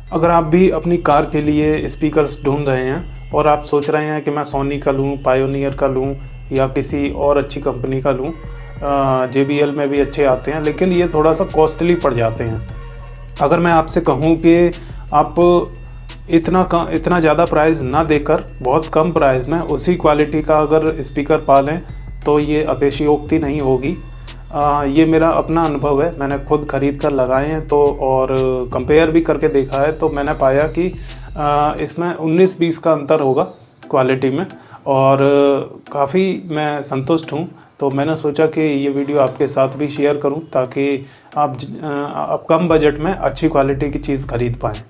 अगर आप भी अपनी कार के लिए स्पीकर्स ढूंढ रहे हैं और आप सोच रहे हैं कि मैं सोनी का लूं, पायोनियर का लूं या किसी और अच्छी कंपनी का लूं, JBL में भी अच्छे आते हैं लेकिन ये थोड़ा सा कॉस्टली पड़ जाते हैं। अगर मैं आपसे कहूं कि आप इतना ज़्यादा प्राइस ना देकर बहुत कम प्राइस में उसी क्वालिटी का अगर स्पीकर पा लें तो ये अतिशयोक्ति नहीं होगी। ये मेरा अपना अनुभव है, मैंने खुद ख़रीद कर लगाए हैं तो और कंपेयर भी करके देखा है तो मैंने पाया कि इसमें 19-20 का अंतर होगा क्वालिटी में और काफ़ी मैं संतुष्ट हूँ। तो मैंने सोचा कि ये वीडियो आपके साथ भी शेयर करूँ ताकि आप कम बजट में अच्छी क्वालिटी की चीज़ ख़रीद पाएँ।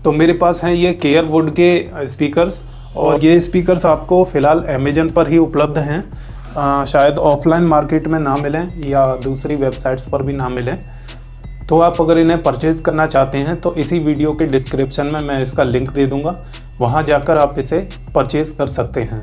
तो मेरे पास हैं ये केयरवुड के स्पीकर्स और ये स्पीकर्स आपको फ़िलहाल अमेज़न पर ही उपलब्ध हैं। शायद ऑफलाइन मार्केट में ना मिलें या दूसरी वेबसाइट्स पर भी ना मिलें। तो आप अगर इन्हें परचेज़ करना चाहते हैं तो इसी वीडियो के डिस्क्रिप्शन में मैं इसका लिंक दे दूंगा, वहां जाकर आप इसे परचेज़ कर सकते हैं।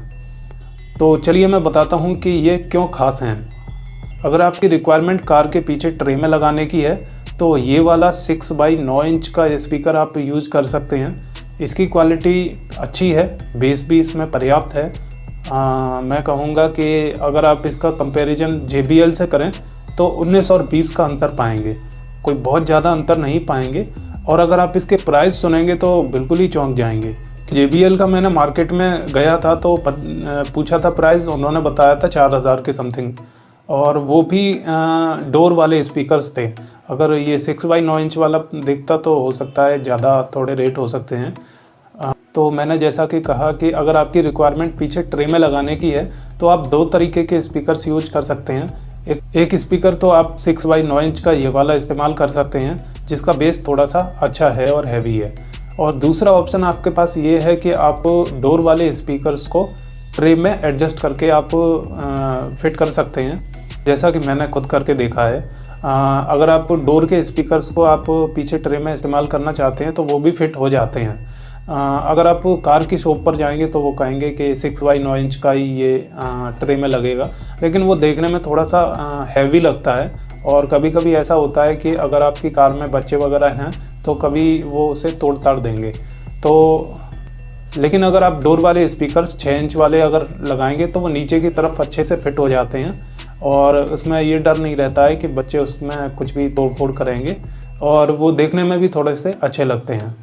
तो चलिए मैं बताता हूं कि ये क्यों ख़ास हैं। अगर आपकी रिक्वायरमेंट कार के पीछे ट्रे में लगाने की है तो ये वाला 6x9 इंच का स्पीकर आप यूज़ कर सकते हैं। इसकी क्वालिटी अच्छी है, बेस भी इसमें पर्याप्त है। मैं कहूँगा कि अगर आप इसका कंपैरिजन JBL से करें तो 19 और 20 का अंतर पाएंगे, कोई बहुत ज़्यादा अंतर नहीं पाएंगे। और अगर आप इसके प्राइस सुनेंगे तो बिल्कुल ही चौंक जाएंगे। JBL का मैंने मार्केट में गया था तो पूछा था प्राइस, उन्होंने बताया था 4000 के समथिंग और वो भी डोर वाले स्पीकर्स थे। अगर ये 6x9 इंच वाला देखता तो हो सकता है ज़्यादा थोड़े रेट हो सकते हैं। तो मैंने जैसा कि कहा कि अगर आपकी रिक्वायरमेंट पीछे ट्रे में लगाने की है तो आप दो तरीके के स्पीकर्स यूज कर सकते हैं। एक स्पीकर तो आप 6x9 इंच का ये वाला इस्तेमाल कर सकते हैं जिसका बेस थोड़ा सा अच्छा है और हैवी है, और दूसरा ऑप्शन आपके पास ये है कि आप डोर वाले स्पीकर्स को ट्रे में एडजस्ट करके आप फिट कर सकते हैं, जैसा कि मैंने खुद करके देखा है। अगर आप डोर के स्पीकर्स को आप पीछे ट्रे में इस्तेमाल करना चाहते हैं तो वो भी फिट हो जाते हैं। अगर आप कार की शॉप पर जाएंगे तो वो कहेंगे कि 6x9 इंच का ही ये ट्रे में लगेगा, लेकिन वो देखने में थोड़ा सा हैवी लगता है। और कभी कभी ऐसा होता है कि अगर आपकी कार में बच्चे वगैरह हैं तो कभी वो उसे तोड़ ताड़ देंगे। तो लेकिन अगर आप डोर वाले स्पीकर्स 6 इंच वाले अगर लगाएंगे तो वो नीचे की तरफ अच्छे से फिट हो जाते हैं और उसमें ये डर नहीं रहता है कि बच्चे उसमें कुछ भी तोड़ फोड़ करेंगे, और वो देखने में भी थोड़े से अच्छे लगते हैं।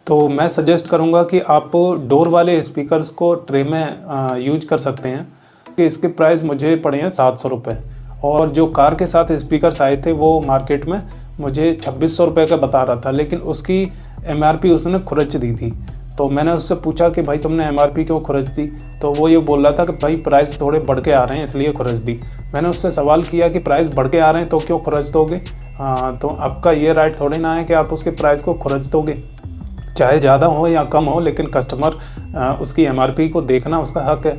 तो मैं सजेस्ट करूंगा कि आप डोर वाले स्पीकर्स को ट्रे में यूज कर सकते हैं कि इसके प्राइस मुझे पड़े हैं 700 रुपये, और जो कार के साथ स्पीकर्स आए थे वो मार्केट में मुझे 2600 रुपये का बता रहा था, लेकिन उसकी MRP उसने खुरच दी थी। तो मैंने उससे पूछा कि भाई तुमने MRP क्यों खुरच दी, तो वो ये बोल रहा था कि भाई प्राइस थोड़े बढ़ के आ रहे हैं इसलिए खुरच दी। मैंने उससे सवाल किया कि प्राइस बढ़ के आ रहे हैं तो क्यों खुरच दोगे? तो आपका ये राइट थोड़े ना है कि आप उसके प्राइस को खुरच दोगे, चाहे ज़्यादा हो या कम हो, लेकिन कस्टमर उसकी MRP को देखना उसका हक है।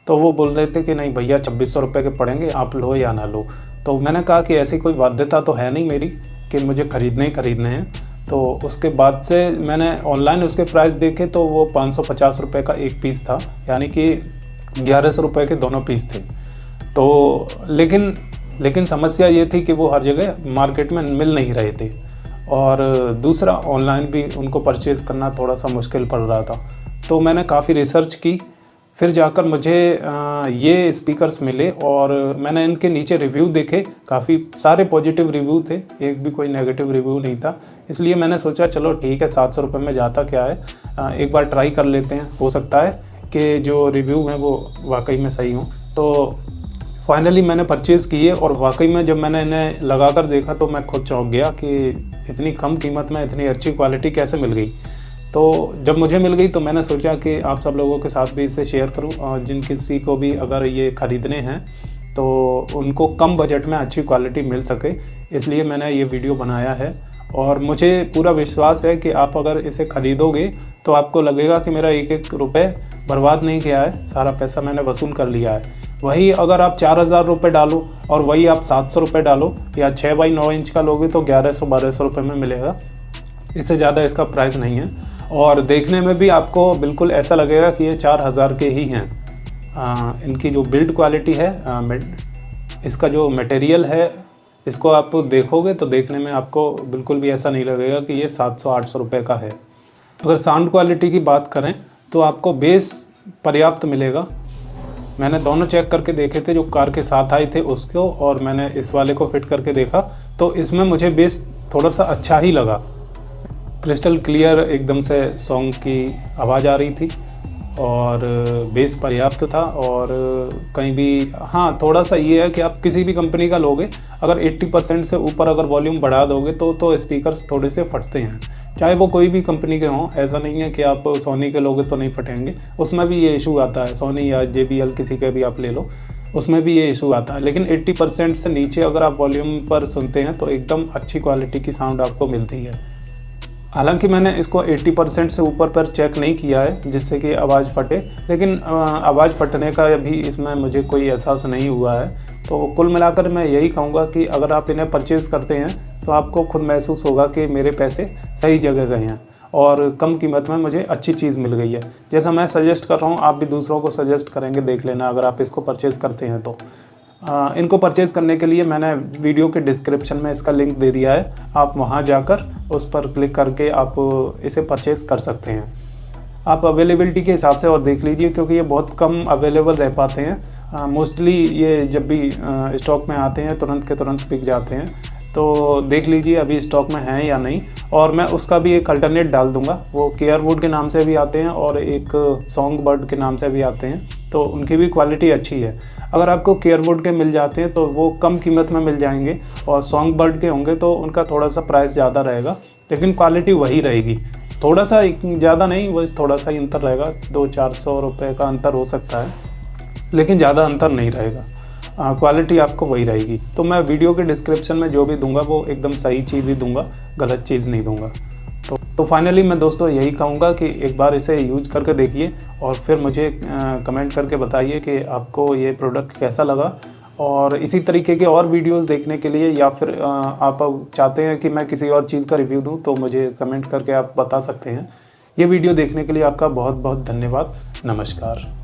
तो वो बोल रहे थे कि नहीं भैया 2600 रुपये के पड़ेंगे, आप लो या ना लो। तो मैंने कहा कि ऐसी कोई बाध्यता तो है नहीं मेरी कि मुझे ख़रीदने ही ख़रीदने हैं। तो उसके बाद से मैंने ऑनलाइन उसके प्राइस देखे तो वो 550 रुपये का एक पीस था, यानी कि 1100 रुपये के दोनों पीस थे। तो लेकिन समस्या ये थी कि वो हर जगह मार्केट में मिल नहीं रहे थे, और दूसरा ऑनलाइन भी उनको परचेज़ करना थोड़ा सा मुश्किल पड़ रहा था। तो मैंने काफ़ी रिसर्च की, फिर जाकर मुझे ये स्पीकर्स मिले और मैंने इनके नीचे रिव्यू देखे, काफ़ी सारे पॉजिटिव रिव्यू थे, एक भी कोई नेगेटिव रिव्यू नहीं था। इसलिए मैंने सोचा चलो ठीक है, 700 रुपये में जाता क्या है, एक बार ट्राई कर लेते हैं, हो सकता है कि जो रिव्यू हैं वो वाकई में सही हों। तो फाइनली मैंने परचेज़ किए और वाकई में जब मैंने इन्हें लगा कर देखा तो मैं खुद चौंक गया कि इतनी कम कीमत में इतनी अच्छी क्वालिटी कैसे मिल गई। तो जब मुझे मिल गई तो मैंने सोचा कि आप सब लोगों के साथ भी इसे शेयर करूं, और जिन किसी को भी अगर ये ख़रीदने हैं तो उनको कम बजट में अच्छी क्वालिटी मिल सके, इसलिए मैंने ये वीडियो बनाया है। और मुझे पूरा विश्वास है कि आप अगर इसे ख़रीदोगे तो आपको लगेगा कि मेरा एक एक रुपये बर्बाद नहीं किया है, सारा पैसा मैंने वसूल कर लिया है। वही अगर आप 4000 रुपये डालो और वही आप 700 रुपये डालो या 6x9 इंच का लोगे तो 1100-1200 रुपये में मिलेगा, इससे ज़्यादा इसका प्राइस नहीं है। और देखने में भी आपको बिल्कुल ऐसा लगेगा कि ये 4000 के ही हैं। इनकी जो बिल्ड क्वालिटी है, इसका जो मटेरियल है इसको आप देखोगे तो देखने में आपको बिल्कुल भी ऐसा नहीं लगेगा कि ये 700-800 रुपये का है। अगर साउंड क्वालिटी की बात करें तो आपको बेस पर्याप्त मिलेगा। मैंने दोनों चेक करके देखे थे, जो कार के साथ आए थे उसको और मैंने इस वाले को फिट करके देखा, तो इसमें मुझे बेस थोड़ा सा अच्छा ही लगा। क्रिस्टल क्लियर एकदम से सॉन्ग की आवाज़ आ रही थी और बेस पर्याप्त था। और कहीं भी हाँ थोड़ा सा ये है कि आप किसी भी कंपनी का लोगे, अगर 80% से ऊपर अगर वॉल्यूम बढ़ा दोगे तो स्पीकर्स थोड़े से फटते हैं, चाहे वो कोई भी कंपनी के हों। ऐसा नहीं है कि आप सोनी के लोगे तो नहीं फटेंगे, उसमें भी ये इशू आता है। सोनी या JBL किसी के भी आप ले लो, उसमें भी ये इशू आता है। लेकिन 80% से नीचे अगर आप वॉल्यूम पर सुनते हैं तो एकदम अच्छी क्वालिटी की साउंड आपको मिलती है। हालांकि मैंने इसको 80% से ऊपर पर चेक नहीं किया है जिससे कि आवाज़ फटे, लेकिन आवाज़ फटने का भी इसमें मुझे कोई एहसास नहीं हुआ है। तो कुल मिलाकर मैं यही कहूँगा कि अगर आप इन्हें परचेज़ करते हैं तो आपको खुद महसूस होगा कि मेरे पैसे सही जगह गए हैं और कम कीमत में मुझे अच्छी चीज़ मिल गई है। जैसा मैं सजेस्ट कर रहा हूँ आप भी दूसरों को सजेस्ट करेंगे, देख लेना अगर आप इसको परचेज़ करते हैं तो। इनको परचेज़ करने के लिए मैंने वीडियो के डिस्क्रिप्शन में इसका लिंक दे दिया है, आप वहां जाकर उस पर क्लिक करके आप इसे परचेज़ कर सकते हैं। आप अवेलेबिलिटी के हिसाब से और देख लीजिए, क्योंकि ये बहुत कम अवेलेबल रह पाते हैं। मोस्टली ये जब भी स्टॉक में आते हैं तुरंत के तुरंत बिक जाते हैं, तो देख लीजिए अभी स्टॉक में हैं या नहीं। और मैं उसका भी एक अल्टरनेट डाल दूंगा, वो केयरवुड के नाम से भी आते हैं और एक सॉन्ग बर्ड के नाम से भी आते हैं, तो उनकी भी क्वालिटी अच्छी है। अगर आपको केयरवुड के मिल जाते हैं तो वो कम कीमत में मिल जाएंगे, और सॉन्ग बर्ड के होंगे तो उनका थोड़ा सा प्राइस ज़्यादा रहेगा, लेकिन क्वालिटी वही रहेगी। थोड़ा सा ज़्यादा नहीं, वो थोड़ा सा ही अंतर रहेगा, 200-400 रुपये का अंतर हो सकता है, लेकिन ज़्यादा अंतर नहीं रहेगा। क्वालिटी आपको वही रहेगी। तो मैं वीडियो के डिस्क्रिप्शन में जो भी दूंगा वो एकदम सही चीज़ ही दूंगा, गलत चीज़ नहीं दूंगा। तो फाइनली मैं दोस्तों यही कहूँगा कि एक बार इसे यूज करके देखिए और फिर मुझे कमेंट करके बताइए कि आपको ये प्रोडक्ट कैसा लगा। और इसी तरीके के और वीडियोस देखने के लिए, या फिर आप चाहते हैं कि मैं किसी और चीज़ का रिव्यू दूँ, तो मुझे कमेंट करके आप बता सकते हैं। ये वीडियो देखने के लिए आपका बहुत बहुत धन्यवाद। नमस्कार।